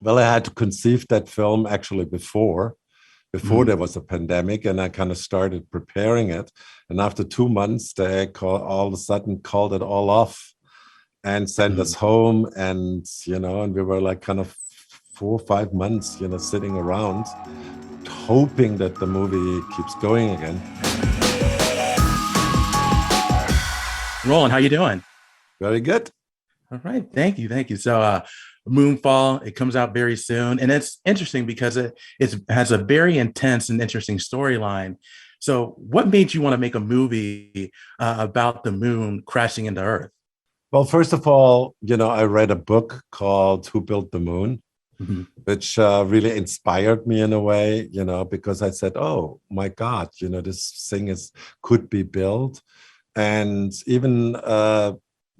Well, I had to conceive that film actually before Mhm. there was a pandemic, and I kind of started preparing it. And after 2 months, all of a sudden called it all off and sent us Mhm. home. And and we were like kind of 4 or 5 months, sitting around, hoping that the movie keeps going again. Roland, how you doing? Very good. All right, thank you. So, Moonfall, it comes out very soon, and it's interesting because it has a very intense and interesting storyline. So, what made you want to make a movie about the moon crashing into Earth? Well, first of all, I read a book called Who Built the Moon, Mhm. which really inspired me in a way, because I said, "Oh my God, this thing is could be built," and even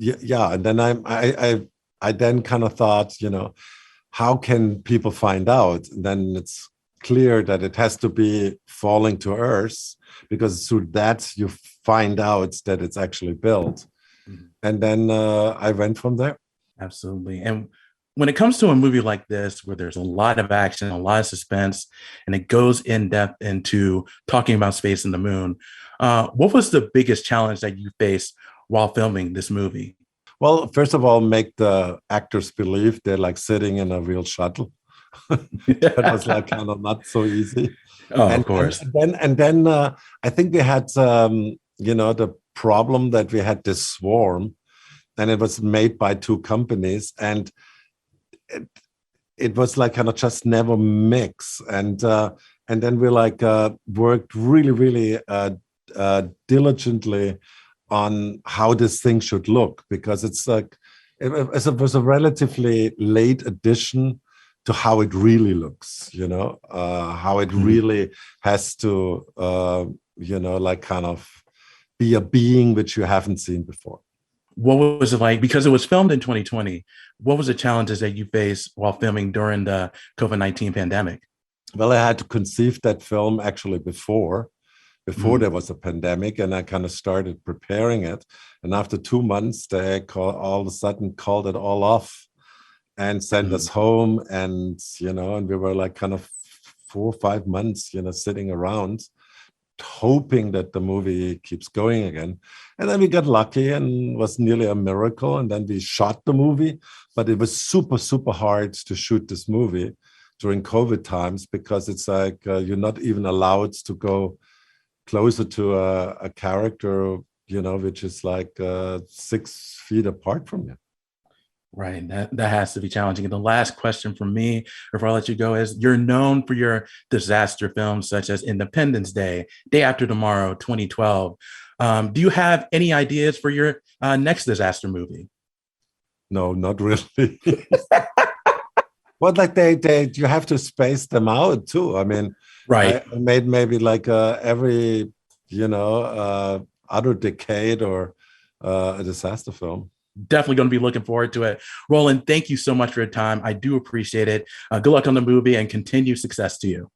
yeah. And then I then kind of thought, how can people find out? And then it's clear that it has to be falling to Earth, because through that you find out that it's actually built. Mhm. And then I went from there. Absolutely. And when it comes to a movie like this, where there's a lot of action, a lot of suspense, and it goes in depth into talking about space and the moon, what was the biggest challenge that you faced while filming this movie? Well, first of all, make the actors believe they're like sitting in a real shuttle. That was like kind of not so easy. Oh, of And and, course. and then and then I think we had the problem that we had this swarm, and it was made by two companies, and it, it was like kind of just never mix. And then we like worked really diligently on how this thing should look, because it's like it was a relatively late addition to how it really looks, how it Mhm. really has to like kind of be a being which you haven't seen before. What was it like? Because it was filmed in 2020. What was the challenges that you faced while filming during the COVID-19 pandemic? Well, I had to conceive that film actually before Mhm. there was a pandemic, and I kind of started preparing it. And after 2 months, all of a sudden called it all off and sent us Mhm. home. And we were like kind of 4 or 5 months, sitting around, hoping that the movie keeps going again. And then we got lucky and was nearly a miracle. And then we shot the movie, but it was super hard to shoot this movie during COVID times, because it's like you're not even allowed to go closer to a character, which is like 6 feet apart from you. Right. That has to be challenging. And the last question from me before I let you go is, you're known for your disaster films such as Independence Day, Day After Tomorrow, 2012. Do you have any ideas for your next disaster movie? No, not really. Well, like they you have to space them out too. I mean, Right. I made maybe like every other decade, or a disaster film. Definitely going to be looking forward to it. Roland, thank you so much for your time. I do appreciate it. Good luck on the movie and continued success to you.